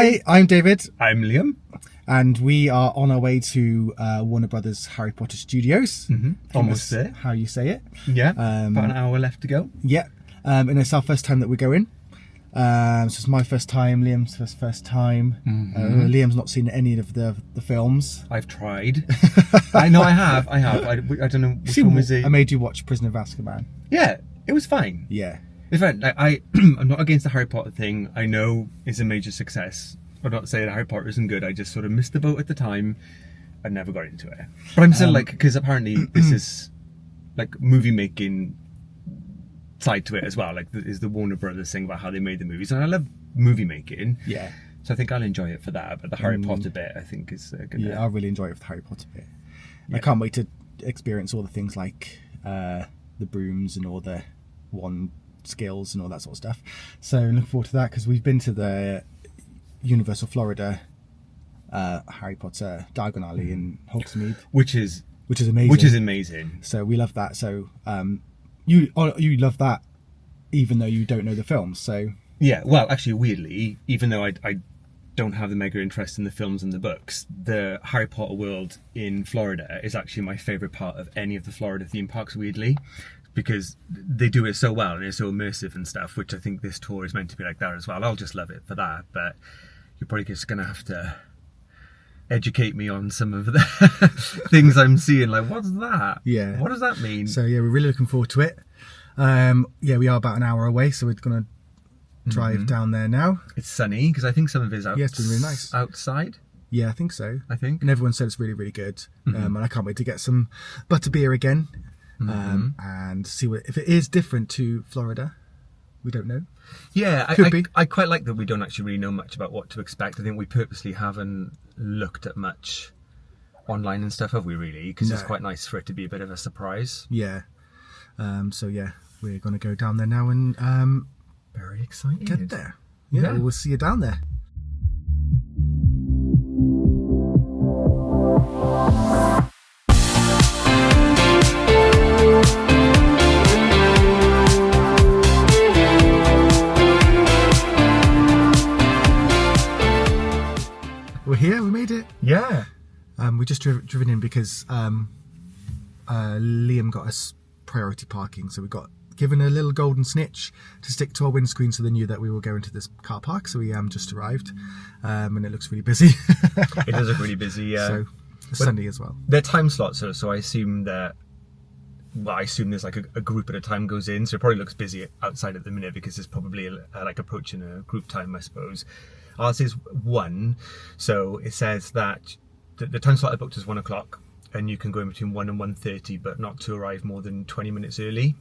Hi, I'm David. I'm Liam. And we are on our way to Warner Brothers Harry Potter Studios. Mm-hmm. Almost there. How you say it. Yeah, about an hour left to go. Yeah, and it's our first time that we're going. So it's my first time, Liam's first time. Mm-hmm. Liam's not seen any of the films. I've tried. I know I have. I don't know which one was it. I made you watch Prisoner of Azkaban. Yeah, it was fine. Yeah. In fact, I'm not against the Harry Potter thing. I know it's a major success. I'm not saying Harry Potter isn't good. I just sort of missed the boat at the time. I never got into it. But I'm still because apparently this is like movie making side to it as well. Like is the Warner Brothers thing about how they made the movies, and I love movie making. Yeah. So I think I'll enjoy it for that. But the Harry Potter bit, I think, is gonna. Yeah, I really enjoy it with the Harry Potter bit. Yeah. I can't wait to experience all the things like the brooms and all the wand skills and all that sort of stuff. So looking forward to that because we've been to the Universal Florida Harry Potter Diagon Alley in Hogsmeade, which is amazing. So we love that. So you love that, even though you don't know the films. So yeah, well, actually, weirdly, even though I don't have the mega interest in the films and the books, the Harry Potter world in Florida is actually my favourite part of any of the Florida theme parks. Weirdly. Because they do it so well and it's so immersive and stuff, which I think this tour is meant to be like that as well. I'll just love it for that, but you're probably just going to have to educate me on some of the things I'm seeing. Like, what's that? Yeah. What does that mean? So yeah, we're really looking forward to it. Yeah, we are about an hour away, so we're going to drive down there now. It's sunny because I think some of it is yeah, it's been really nice outside. Yeah, I think so. And everyone said it's really, really good. And I can't wait to get some butterbeer again. And see if it is different to Florida. We don't know. Yeah, I quite like that we don't actually really know much about what to expect. I think we purposely haven't looked at much online and stuff, have we really? Because it's quite nice for it to be a bit of a surprise. Yeah. So yeah, we're going to go down there now and very excited. Get there. Yeah, we'll see you down there. We're here, we made it. Yeah. We just driven in because Liam got us priority parking, so we got given a little golden snitch to stick to our windscreen so they knew that we were going to this car park. So we just arrived and it looks really busy. It does look really busy, yeah. So it's Sunday as well. They're time slots, so I assume that, well, I assume there's like a group at a time goes in, so it probably looks busy outside at the minute because it's probably like approaching a group time, I suppose. Ours is 1, so it says that the time slot I booked is 1 o'clock, and you can go in between 1 and 1:30, but not to arrive more than 20 minutes early.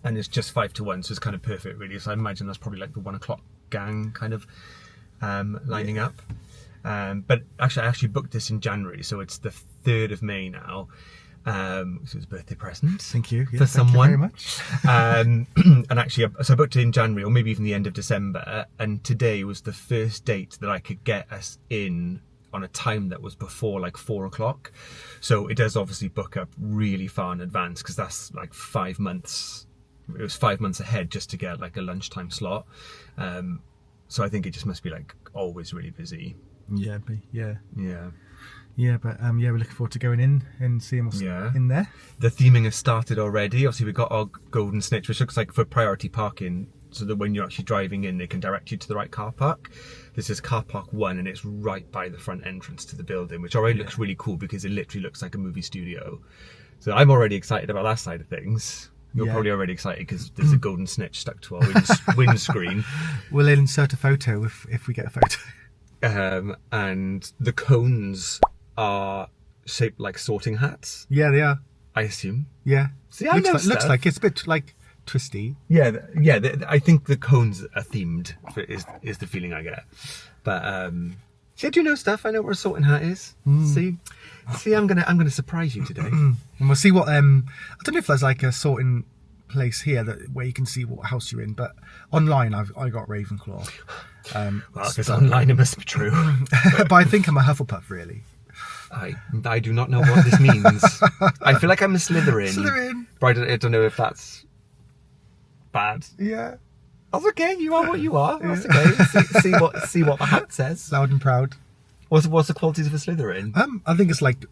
And it's just 5 to 1, so it's kind of perfect, really. So I imagine that's probably like the 1 o'clock gang kind of lining up. But actually, I actually booked this in January, so it's the 3rd of May now. So it's a birthday present. Thank you. For someone. Thank you very much. And actually, so I booked it in January, or maybe even the end of December. And today was the first date that I could get us in on a time that was before like 4 o'clock. So it does obviously book up really far in advance because that's like 5 months. It was 5 months ahead just to get like a lunchtime slot. So I think it just must be like always really busy. Yeah. Yeah, but we're looking forward to going in and seeing what's in there. The theming has started already. Obviously, we've got our golden snitch, which looks like for priority parking, so that when you're actually driving in, they can direct you to the right car park. This is car park 1, and it's right by the front entrance to the building, which already looks really cool because it literally looks like a movie studio. So I'm already excited about that side of things. You're probably already excited because there's a golden snitch stuck to our windscreen. We'll insert a photo if we get a photo. And the cones are shaped like sorting hats. Yeah, they are. I assume. Yeah. See, I know looks like it's a bit like twisty. Yeah. I think the cones are themed. Is the feeling I get. But see, I do know stuff. I know what a sorting hat is. See, I'm gonna surprise you today. And we'll see what. I don't know if there's like a sorting place here where you can see what house you're in, but online I got Ravenclaw. Well, because online it must be true. But I think I'm a Hufflepuff, really. I do not know what this means. I feel like I'm a Slytherin. Slytherin. But I don't know if that's bad. Yeah. That's okay. You are what you are. That's okay. See what the hat says. Loud and proud. What's the qualities of a Slytherin? I think it's like,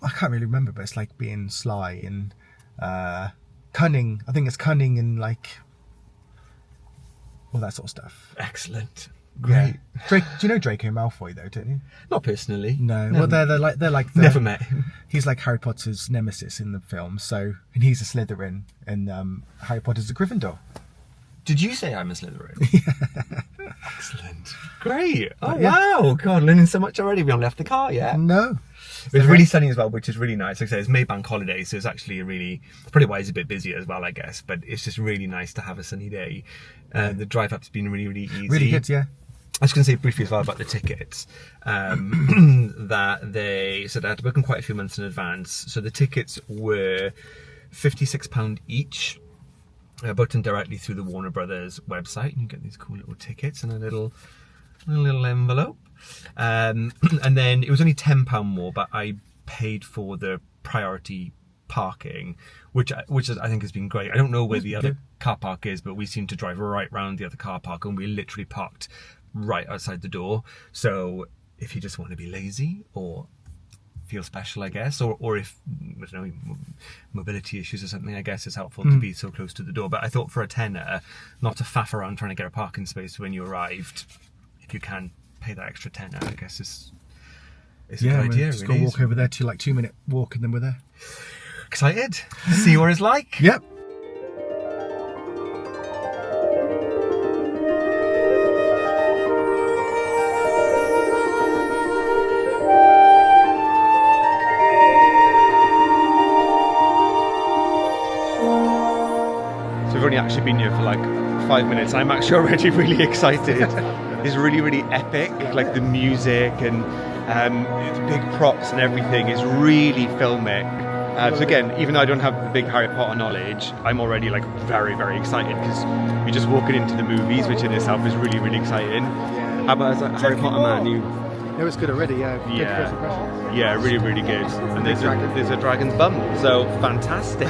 I can't really remember, but it's like being sly and cunning. I think it's cunning and like all that sort of stuff. Excellent. Yeah. Great. Drake, do you know Draco Malfoy though? Don't you? Not personally. No. Never. Well, they're like the, Never met him. He's like Harry Potter's nemesis in the film. So, and he's a Slytherin, and Harry Potter's a Gryffindor. Did you say I'm a Slytherin? Yeah. Excellent. Great. Oh, Yeah. wow. God, learning so much already. We haven't left the car yet. No. It's really sunny as well, which is really nice. Like I say, it's May bank holiday, so it's actually probably why it's a bit busier as well, I guess. But it's just really nice to have a sunny day. The drive up's been really, really easy. Really good, yeah. I was going to say briefly as well about the tickets, that they said they had to book them quite a few months in advance. So the tickets were £56 each, booked in directly through the Warner Brothers website. And you get these cool little tickets in a little envelope. And then it was only £10 more, but I paid for the priority parking, which I think has been great. I don't know where the other car park is, but we seem to drive right round the other car park, and we literally parked right outside the door. So if you just want to be lazy or feel special, I guess, or if I don't know, mobility issues or something, I guess it's helpful to be so close to the door. But I thought for a tenner, not to faff around trying to get a parking space when you arrived, if you can pay that extra tenner, I guess it's a good idea. Just really. go walk over there to like 2-minute walk, and then we're there. Excited to see what it's like. Yep. So we've only actually been here for like 5 minutes. I'm actually already really excited. It's really, really epic. Like the music and the big props and everything is really filmic. So again, even though I don't have the big Harry Potter knowledge, I'm already like very, very excited because you're just walking into the movies, which in itself is really, really exciting. Yeah. How about as a Harry Potter man? You? No, it's good already. Yeah. Good Yeah. first impressions. Yeah, really, really good. And there's a dragon's bum, so fantastic.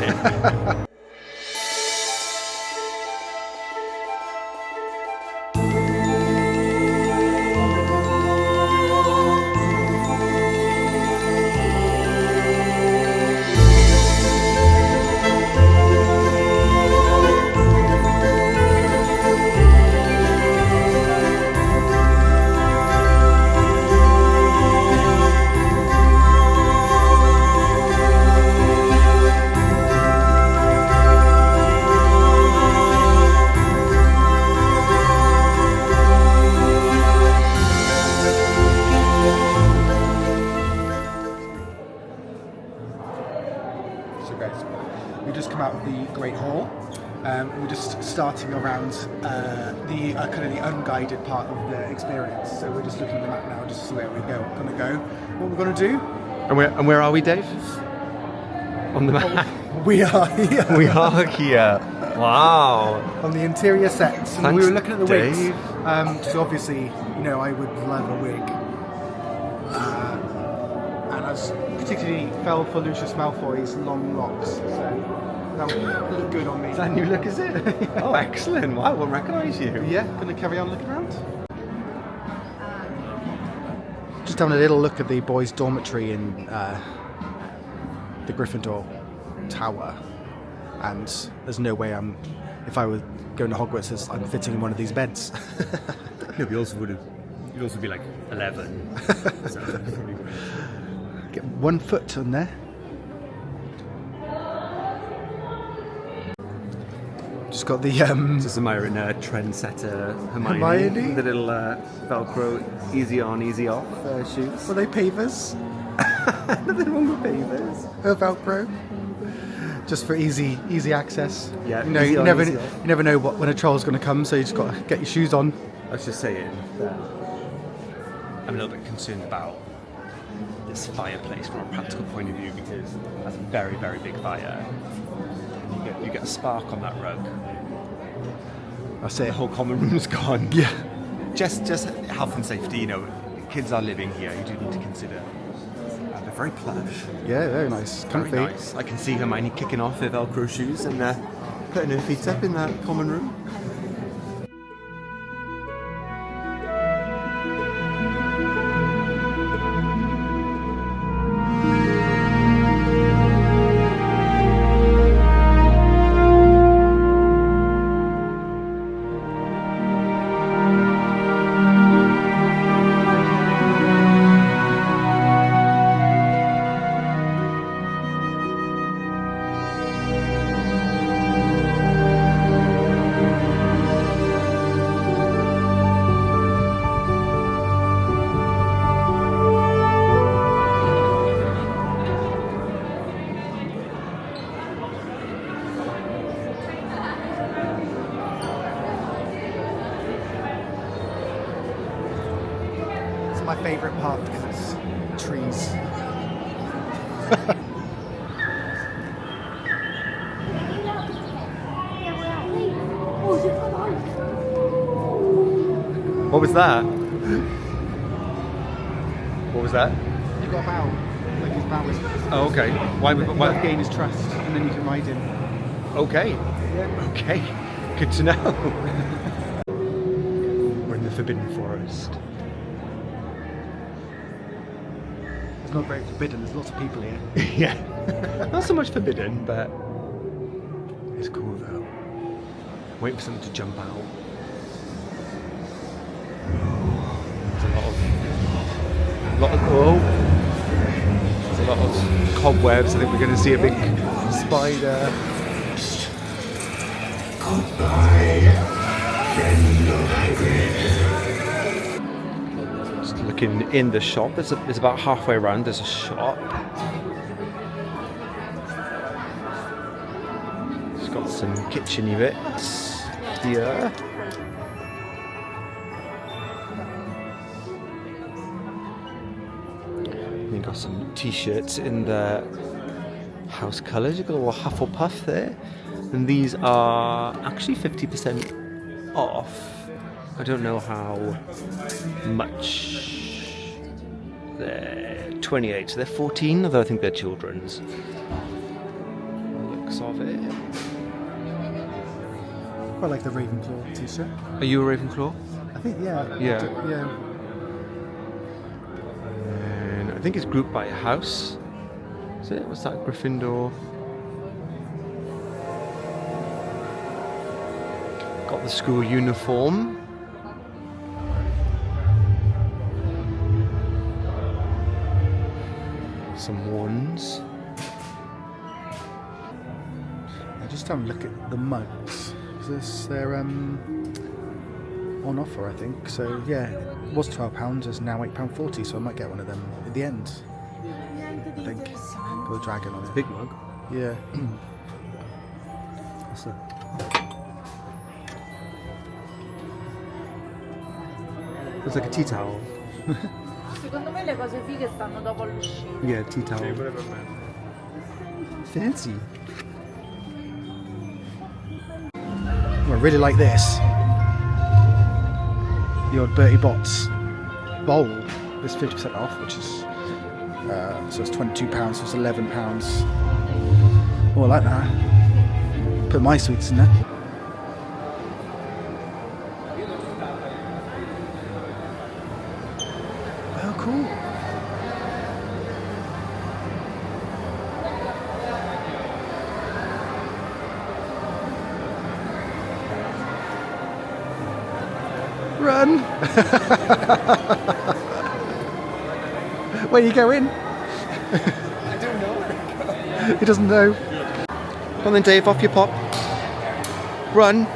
We just come out of the Great Hall. We're just starting around the kind of the unguided part of the experience. So we're just looking at the map now, just to see where we're going to go. What we're going to do? And where are we, Dave? On the map. We are here. We are here. Wow. On the interior sets. And Thanks, we were looking at the wigs. Dave. So obviously, you know, I would love a wig. And I was particularly fell for Lucius Malfoy's long locks. So that would look good on me. Is that a new look, is it? Oh, excellent. Wow, we'll recognise you. Yeah, going to carry on looking around. Just having a little look at the boys' dormitory in the Gryffindor Tower, and there's no way if I were going to Hogwarts, I'm fitting in one of these beds. No, you'd also be like 11. So probably wouldn't. Get 1 foot on there. Just got the Just admiring trendsetter Hermione. The little Velcro easy on, easy off shoes. Were they pavers? Nothing wrong with pavers. Velcro. Just for easy access. Yeah, you know, easy you on, never easy off. when a troll's going to come, so you just got to get your shoes on. I was just saying that I'm a little bit concerned about this fireplace from a practical point of view because that's a very, very big fire. You get a spark on that rug. That's it. The whole common room's gone. Yeah. Just health and safety, you know, kids are living here, you do need to consider. They're very plush. Yeah, very nice. Comfy. Very nice. I can see Hermione kicking off her Velcro shoes and putting her feet up in that common room. favourite part because it's trees. What was that? What was that? You've got a bow, like his bow is. Oh, okay. Why? Gain his trust, and then you can ride him. Okay. Yeah. Okay. Good to know. We're in the Forbidden Forest. It's not very forbidden. There's lots of people here. Yeah. Not so much forbidden, but it's cool though. Waiting for something to jump out. There's a lot of there's a lot of cobwebs. I think we're going to see a big spider. Just looking in the shop. There's about halfway around. There's a shop. It's got some kitchen-y bits here. You've got some t-shirts in the house colours. You've got a little Hufflepuff there. And these are actually 50% off. I don't know how much. They're 28, so they're 14, although I think they're children's. Looks of it. Quite like the Ravenclaw t-shirt. Are you a Ravenclaw? I think, yeah. Yeah. Yeah. And I think it's grouped by a house. Is it? What's that? Gryffindor. Got the school uniform. Some wands. I just have a look at the mugs. They're on offer, I think. So yeah, it was £12. It's now £8.40. So I might get one of them at the end. I think. Got a dragon on it. Big mug. Yeah. What's that? Looks like a tea towel. Secondo me le cose fighe stanno dopo l'uscita. Yeah, tea towel. Fancy. I really like this. The old Bertie Bott's bowl is 50% off, which is so it's £22, so it's £11. Oh, I like that. Put my sweets in there. Oh, cool. Run! Where are you going? I don't know. He doesn't know. Come on then, Dave, off your pop. Run.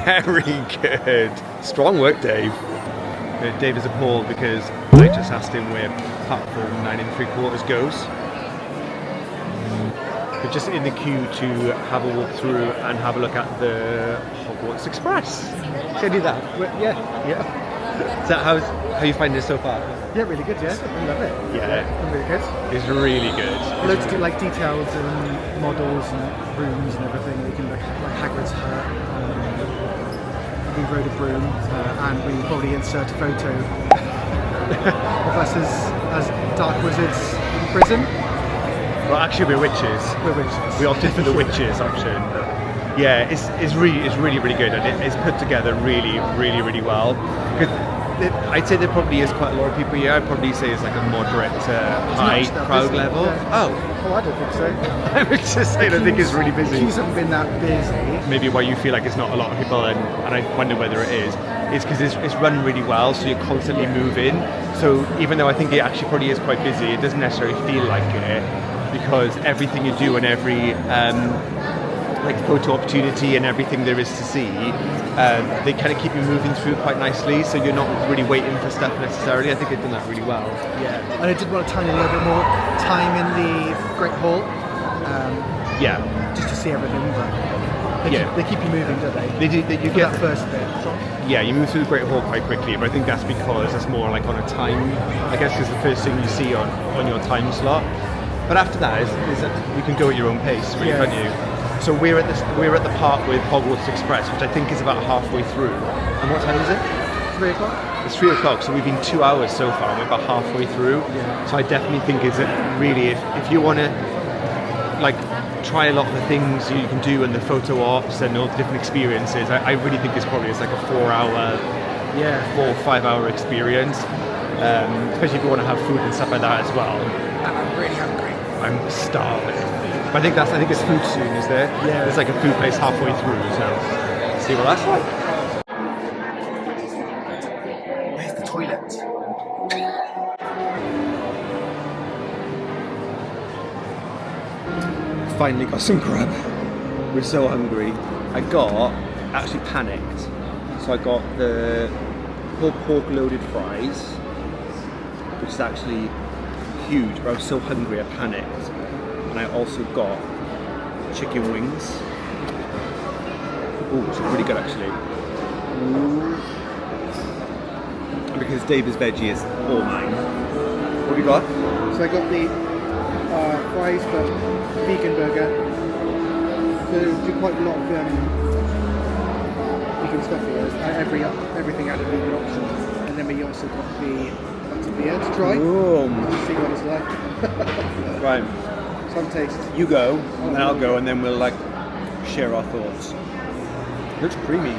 Very good. Strong work, Dave. Dave is appalled because I just asked him where platform 9 3/4 goes. We're just in the queue to have a walk through and have a look at the Hogwarts Express. Should I do that? Yeah. Yeah. So how you finding it so far? Yeah, really good, yeah. I love it. Yeah. Really good. It's really good. Loads of like details and models and rooms and everything. You can look at like Hagrid's hut. We rode a broom and we probably insert a photo of us as dark wizards in prison. Well, actually, we're witches. We're witches. We opted for the witches option. Yeah, it's really good, and it's put together really well. I'd say there probably is quite a lot of people here. I'd probably say it's like a moderate to high crowd level. Yeah. Oh, I don't think so. I was just saying, I think it's really busy. Queues haven't been that busy. Maybe why you feel like it's not a lot of people, and I wonder whether it is. It's because it's run really well, so you're constantly moving. So even though I think it actually probably is quite busy, it doesn't necessarily feel like it, because everything you do and every like photo opportunity and everything there is to see, they kind of keep you moving through quite nicely, so you're not really waiting for stuff necessarily. I think they've done that really well. Yeah, and I did want a tiny little bit more time in the Great Hall. Yeah. Just to see everything, but they keep you moving, don't they? They do. You For get that first bit. you move through the Great Hall quite quickly, but I think that's because it's more like on a time, I guess it's the first thing you see on your time slot. But after that, is that you can go at your own pace, really, can't you? So we're at the part with Hogwarts Express, which I think is about halfway through. And what time is it? 3 o'clock. It's 3 o'clock, so we've been 2 hours so far, and we're about halfway through. Yeah. So I definitely think is that really, if you want to like try a lot of the things you can do and the photo ops and all the different experiences, I really think it's probably like a 4 or 5 hour experience. Especially if you want to have food and stuff like that as well. And I'm really hungry. I'm starving. But I think it's food soon, is there? Yeah. There's like a food place halfway through, so let's see what that's like. Where's the toilet? Finally got some grub. We're so hungry. I actually panicked. So I got the pulled pork loaded fries, which is actually huge, but I was so hungry I panicked. And I also got chicken wings. Oh, which is really good actually. And because David's veggie is all mine. What have you got? So I got the fries for vegan burger. So they do quite a lot of vegan stuff here. Everything had a vegan option. And then we also got the butterbeer to try. Ooh. See what it's like. Right. Some taste. You go, and then I'll go, and then we'll like share our thoughts. Looks creamy.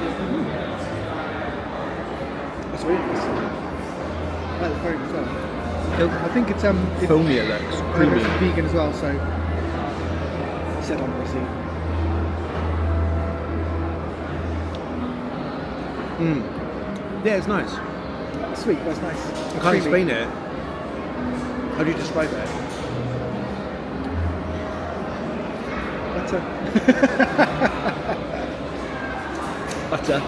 That's really nice. I like the foam as well. I think it's Foamy it looks. Creamy. It's vegan as well, so set on the receipt. Yeah, it's nice. Sweet, that's nice. I can't explain it. How do you describe it? Butter. Butter.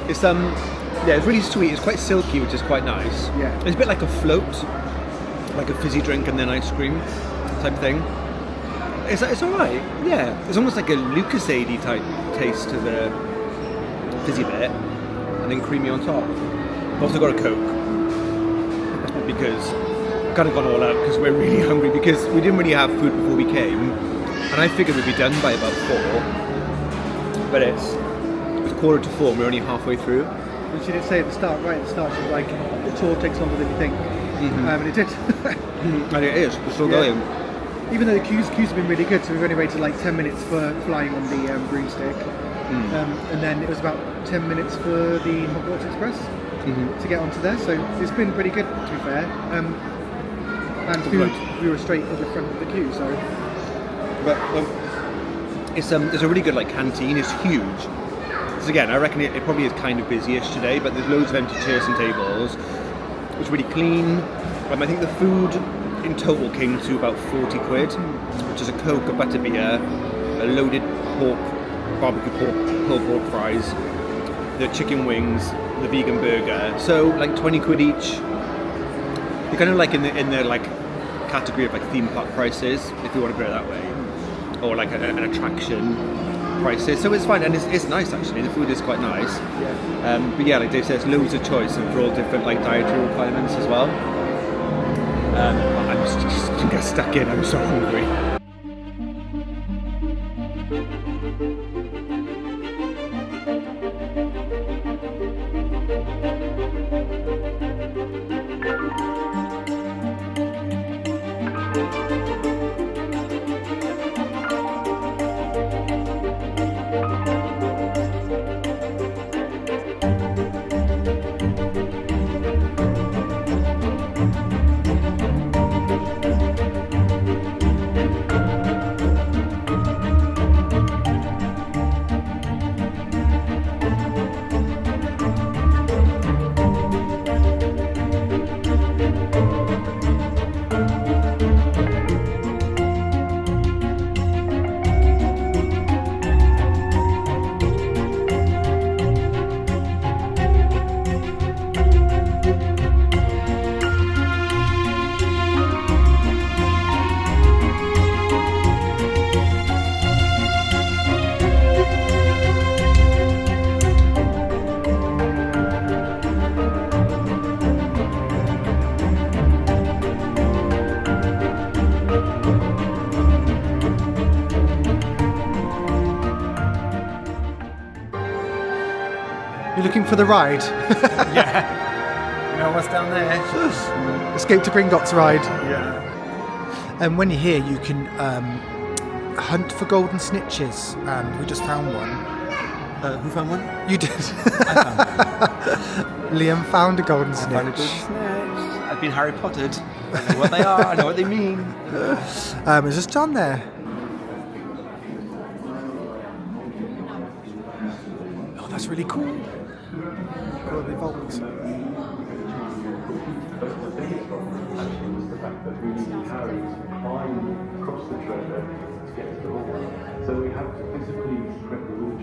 It's it's really sweet. It's quite silky, which is quite nice. Yeah. It's a bit like a float, like a fizzy drink and then ice cream type thing. It's alright. Yeah. It's almost like a Lucasade type taste to the fizzy bit, and then creamy on top. I've also got a Coke because I've kind of gone all out because we're really hungry because we didn't really have food before we came, and I figured we'd be done by about 4, but it's 3:45. We're only halfway through. Which you did say at the start, right at the start, she was like, the tour takes longer than you think. And it did. And it is. We're still going. Even though the queues have been really good, so we've only waited like 10 minutes for flying on the broomstick. And then it was about 10 minutes for the Hogwarts Express to get onto there, so it's been pretty good to be fair. And food, we were straight at the front of the queue, so. But it's a really good like canteen. It's huge. So again, I reckon it probably is kind of busy-ish today, but there's loads of empty chairs and tables. It's really clean. I think the food in total came to about 40 quid, which is a Coke, a butterbeer, a loaded barbecue pulled pork fries, the chicken wings, the vegan burger. So like 20 quid each. You're kind of like in the like category of like theme park prices, if you want to put it that way, or like an attraction prices. So it's fine, and it's nice actually. The food is quite nice. But yeah, like Dave says, loads of choice and for all different like dietary requirements as well. I'm just gonna get stuck in. I'm so hungry. looking for the ride? Yeah. You know what's down there? Escape to Gringotts ride. Yeah. And when you're here, you can hunt for golden snitches. And we just found one. Who found one? You did. I found one. Liam found a golden snitch. Found a golden snitch. I've been Harry Pottered. I know what they are. I know what they mean. It's just down there. Oh, that's really cool. Probably vaults. So we have to physically spread the route.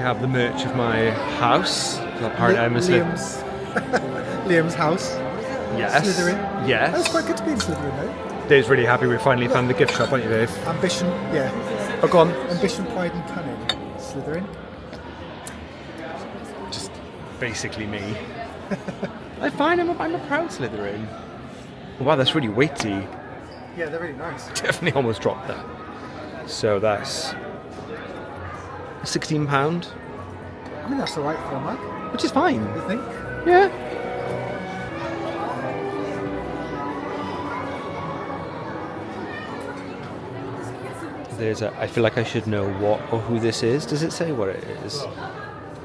Have the merch of my house. Apparently I'm a Liam's house. Yes. Slytherin. Yes. That's quite good to be in Slytherin, though. Dave's really happy we finally found the gift shop, aren't you, Dave? Ambition, yeah. Oh, go on. Ambition, pride, and cunning. Slytherin. Just basically me. I find I'm a proud Slytherin. Wow, that's really weighty. Yeah, they're really nice. Definitely almost dropped that. So that's £16. I mean, that's the right format, Which is fine. I think. Yeah. I feel like I should know what or who this is. Does it say what it is?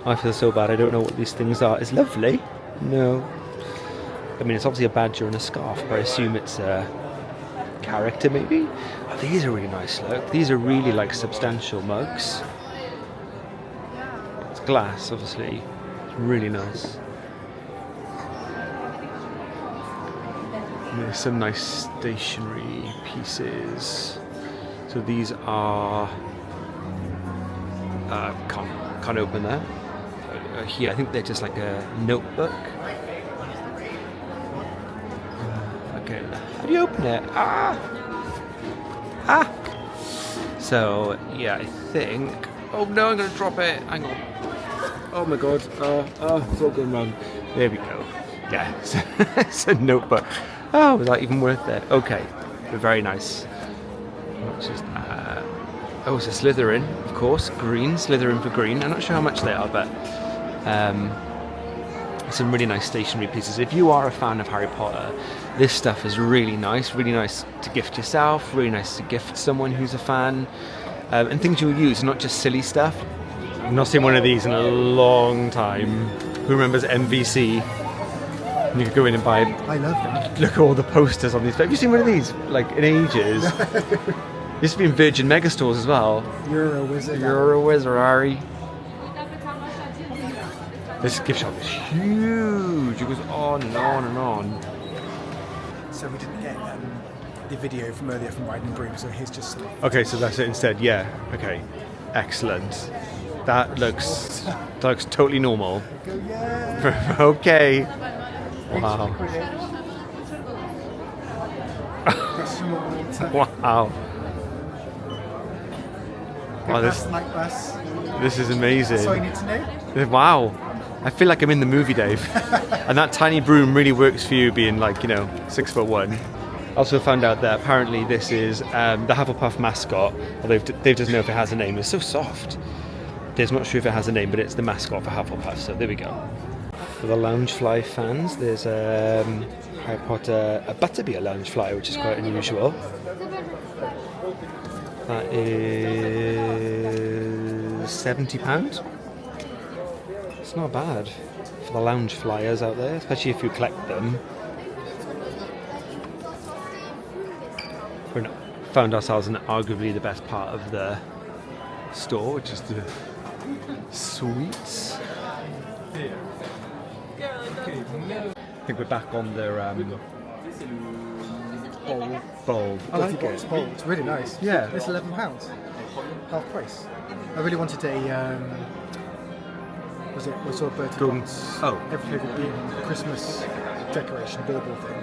I feel so bad. I don't know what these things are. It's lovely. No. I mean, it's obviously a badger and a scarf, but I assume it's a character, maybe? Oh, these are really nice, look. These are really, like, substantial mugs. It's glass, obviously. It's really nice. And there's some nice stationery pieces. So these are... can't open that. Here, I think they're just like a notebook. Okay, how do you open it? So, yeah, I think... Oh no, I'm going to drop it. Hang on. Oh my god. It's all going wrong. There we go. Yeah, it's a notebook. Oh, was that even worth it? Okay, but very nice. What's this? Oh, it's a Slytherin, of course. Green, Slytherin for green. I'm not sure how much they are, but some really nice stationery pieces. If you are a fan of Harry Potter, this stuff is really nice to gift yourself, really nice to gift someone who's a fan, and things you'll use, not just silly stuff. I've not seen one of these in a long time. Who remembers MVC? And you could go in and buy. I love them. Look at all the posters on these. Have you seen one of these? Like in ages. Used to be in Virgin Megastores as well. You're a wizard. You're a wizard, Harry. This gift shop is huge. It goes on and on and on. So we didn't get the video from earlier from Riding Broom, so here's just some. Okay, so that's it instead. Yeah. Okay. Excellent. That looks totally normal. Okay. Wow. Wow. Wow, this is amazing. That's all you need to know. Wow. I feel like I'm in the movie, Dave. And that tiny broom really works for you being like, 6'1". Also found out that apparently this is the Hufflepuff mascot, although Dave doesn't know if it has a name. It's so soft. Dave's not sure if it has a name, but it's the mascot for Hufflepuff, so there we go. For the Loungefly fans, there's Harry Potter, a butterbeer Loungefly, which is quite unusual. That is £70. It's not bad for the lounge flyers out there, especially if you collect them. We found ourselves in arguably the best part of the store, which is the sweets. I think we're back on their bowl. I like it. Bowl. It's really nice. Yeah. It's £11, half price. I really wanted a. We saw Bertie Bott's every Christmas decoration bauble thing.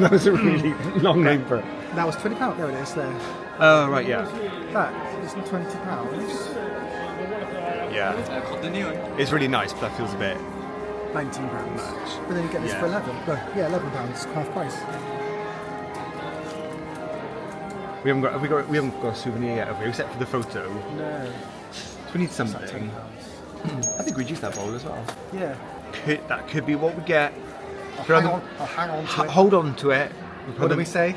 That was a really long name for it. That was £20. There it is. There. Oh right, yeah. That is £20. Yeah. It's really nice, but that feels a bit. £19. But then you get this for £11. No, yeah, £11, half price. We haven't got a souvenir yet, have we? Except for the photo. No. So we need something. I think we'd use that bowl as well. Yeah. That could be what we get. I'll hang on to it. Hold on to it. What do we say?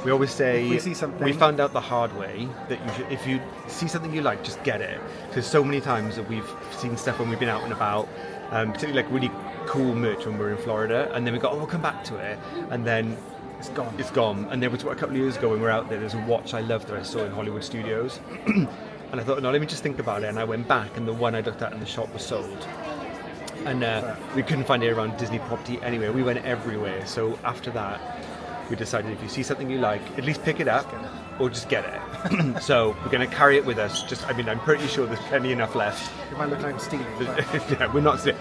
We always say, if we see something. We found out the hard way that if you see something you like, just get it. Because so many times that we've seen stuff when we've been out and about, particularly like really cool merch when we're in Florida, and then we go, we'll come back to it, and then it's gone. It's gone. And there was a couple of years ago when we were out there, there's a watch I loved that I saw in Hollywood Studios. And I thought, no, let me just think about it. And I went back, and the one I looked at in the shop was sold. And we couldn't find it around Disney property anywhere. We went everywhere. So after that, we decided if you see something you like, at least pick it up or just get it. So we're going to carry it with us. I'm pretty sure there's plenty enough left. It might look like I'm stealing. Yeah, we're not stealing.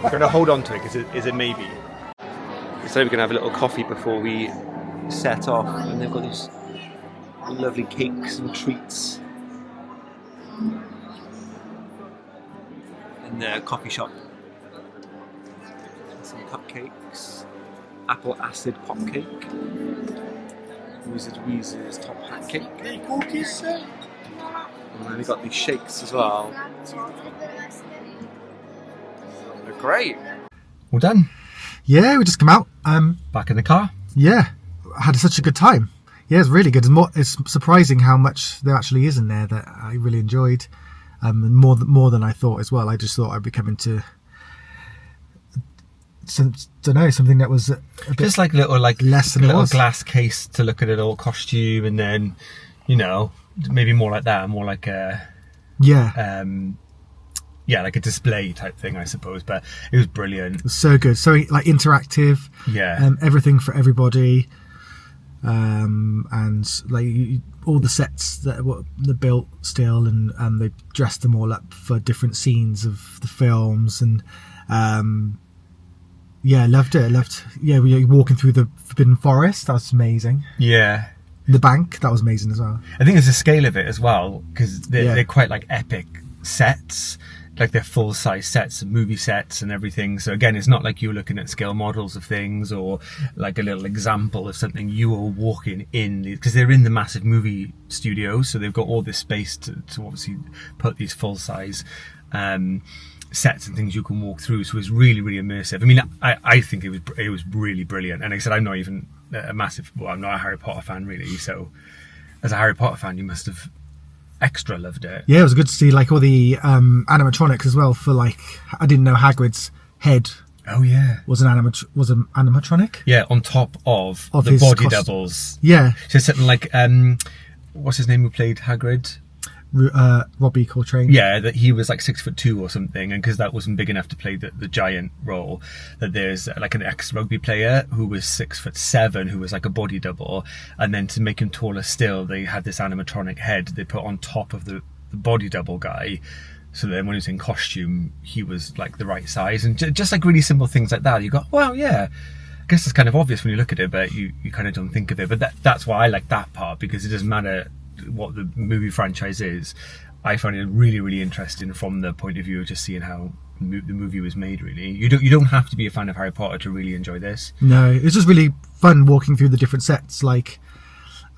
We're going to hold on to it because it's a maybe. So we're going to have a little coffee before we set off. And they've got these lovely cakes and treats in the coffee shop. Some cupcakes, apple acid pop cake, Wizard Weezer's top hat cake, cookies, and then we got these shakes as well. They're great. All done. Yeah, we just come out. Back in the car. Yeah, I had such a good time. Yeah, it's really good. It's surprising how much there actually is in there that I really enjoyed, more than I thought as well. I just thought I'd be coming to, something that was a bit just like little less than little it was. Glass case to look at it all, costume, and then maybe more like that, more like a like a display type thing, I suppose. But it was brilliant. It was so good, so like interactive. Yeah, everything for everybody. And like all the sets that were built still, and they dressed them all up for different scenes of the films, and loved it. We were walking through the Forbidden Forest. That was amazing. Yeah, the bank, that was amazing as well. I think there's a scale of it as well, because they're quite like epic sets. Like they're full-size sets, movie sets and everything. So again, it's not like you're looking at scale models of things or like a little example of something. You are walking in, because they're in the massive movie studios, so they've got all this space to obviously put these full-size sets and things you can walk through. So it's really, really immersive. I mean, I think it was really brilliant. And like I said, I'm not even I'm not a Harry Potter fan really. So as a Harry Potter fan, you must have extra loved it. Yeah, it was good to see like all the animatronics as well. For like, I didn't know Hagrid's head. Oh yeah, was an animatronic. Yeah, on top of the his body doubles. Yeah, so something like what's his name who played Hagrid? Robbie Coltrane. Yeah, that he was like 6'2" or something, and because that wasn't big enough to play the giant role, that there's like an ex-rugby player who was 6'7", who was like a body double, and then to make him taller still, they had this animatronic head they put on top of the the body double guy. So then when he was in costume, he was like the right size, and just like really simple things like that. You go, well, yeah. I guess it's kind of obvious when you look at it, but you kind of don't think of it. But that's why I like that part, because it doesn't matter what the movie franchise is. I find it really, really interesting from the point of view of just seeing how the movie was made. Really, you don't have to be a fan of Harry Potter to really enjoy this. No, it's just really fun walking through the different sets. Like,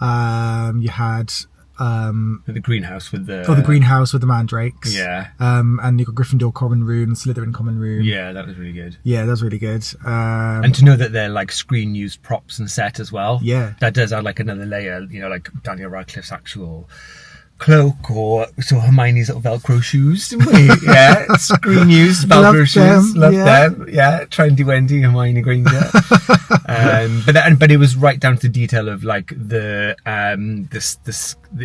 you had The greenhouse with the the greenhouse with the mandrakes. Yeah. And you got Gryffindor common room, Slytherin common room. Yeah, that was really good. Yeah, that was really good. And to know that they're like screen used props and set as well. Yeah. That does add like another layer, you know, like Daniel Radcliffe's actual cloak, or so Hermione's little Velcro shoes, didn't we? Yeah, screen used Velcro Love shoes. them, Love yeah. them. Yeah, Trendy Wendy, Hermione Granger. But it was right down to the detail of like the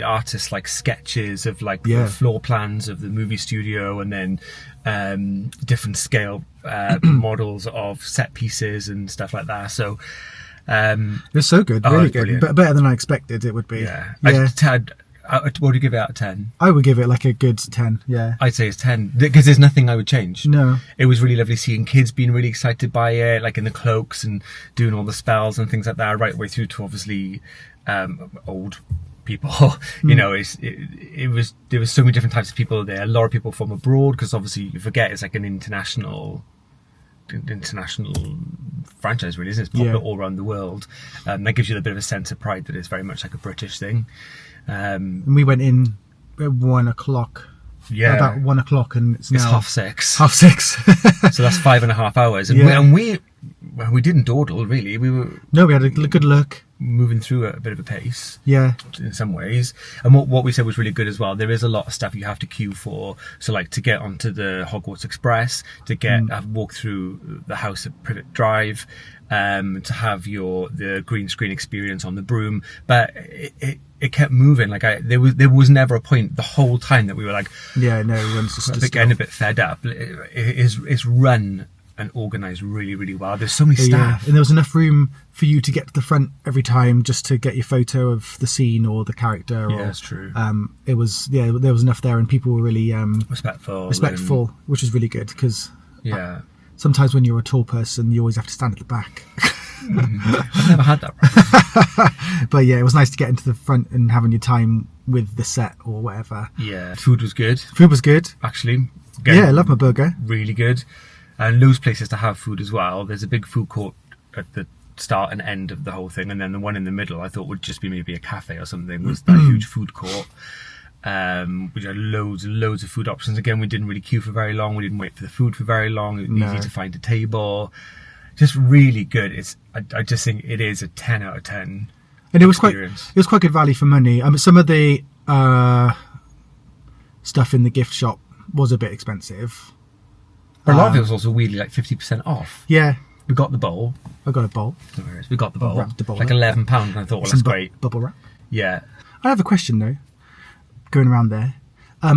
artists like sketches of like Yeah. the floor plans of the movie studio, and then different scale models of set pieces and stuff like that. So It was so good, Oh, really it's good. brilliant. But better than I expected it would be. yeah, Yeah. what would you give it out of 10? I would give it like a good 10, yeah. I'd say it's 10, because there's nothing I would change. No. It was really lovely seeing kids being really excited by it, like in the cloaks and doing all the spells and things like that, right way through to obviously old people. You know, there was so many different types of people there. A lot of people from abroad, because obviously you forget it's like an international franchise, really, isn't it? It's popular Yeah. all around the world. That gives you a bit of a sense of pride that it's very much like a British thing. And we went in at 1 o'clock. Yeah, About 1 o'clock, and it's now it's 6:30. 6:30. So that's 5.5 hours, and Yeah. we didn't dawdle really. We were No, we had a good look. moving through at a bit of a pace Yeah. in some ways, and what we said was really good as well. There is a lot of stuff you have to queue for, so like to get onto the Hogwarts Express, to get walk through the house at Privet Drive, to have the green screen experience on the broom, but it kept moving. Like there was never a point the whole time that we were like, Yeah, no, everyone's just getting a bit fed up. It's run and organised really, really well. There's so many Yeah, staff. and there was enough room for you to get to the front every time just to get your photo of the scene or the character. Yeah, or, that's true. There was enough there, and people were really Respectful, which was really good, because Yeah. sometimes when you're a tall person, you always have to stand at the back. I've never had that problem. But yeah, it was nice to get into the front and having your time with the set or whatever. Yeah. Food was good, Food was good. actually. Yeah, I love my burger. Really good. And loads of places to have food as well. There's a big food court at the start and end of the whole thing, and then the one in the middle I thought would just be maybe a cafe or something, was that huge food court. We had loads and loads of food options. Again, we didn't really queue for very long. We didn't wait for the food for very long. It was No. easy to find a table. Just really good. I just think it is a 10 out of 10. And it was experience. quite good value for money. I mean, some of the stuff in the gift shop was a bit expensive. But a lot of it was also weirdly like 50% off. Yeah, We got the bowl. I got a bowl. No worries. We got the bowl. wrapped the bowl Like up. £11, and I thought, well, Some that's great. bubble wrap. Yeah. I have a question though. Going around there, I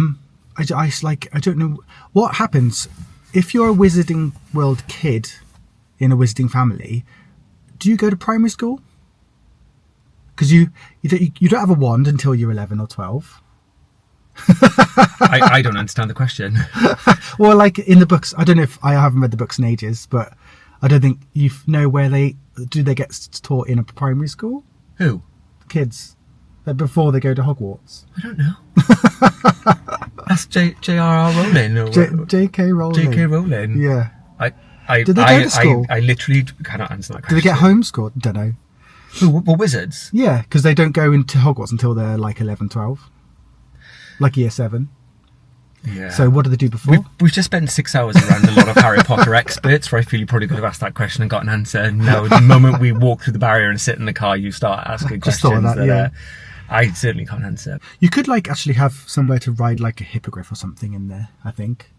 don't know what happens if you're a Wizarding World kid in a Wizarding family. Do you go to primary school? Because you don't have a wand until you're 11 or 12. I don't understand the question. Well, like in the books, I don't know if I haven't read the books in ages, but I don't think you know where they get taught in a primary school. Who? Kids, before they go to Hogwarts. I don't know. That's J.R.R. Rowling. Or J.K. Rowling. J.K. Rowling. Yeah. Did they go to school? I literally cannot answer that Do question. they get homeschooled? Don't know. Who, well, wizards? Yeah, because they don't go into Hogwarts until they're like 11, 12. Like year 7. Yeah. So what do they do before? We've just spent 6 hours around a lot of Harry Potter experts, where I feel you probably could have asked that question and got an answer. And now, the moment we walk through the barrier and sit in the car, you start asking Just questions thought of that, yeah. I certainly can't answer. You could like actually have somewhere to ride like a hippogriff or something in there, I think.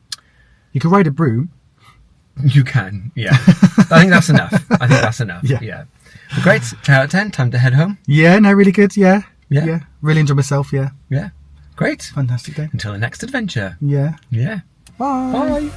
You could ride a broom. You can, yeah. I think that's enough. Yeah. Well, great. 10 out of 10. Time to head home. Yeah, no, really good. Yeah. Yeah. Really enjoy myself. Yeah. Yeah. Great. Fantastic day. Until the next adventure. Yeah. Yeah. Bye. Bye.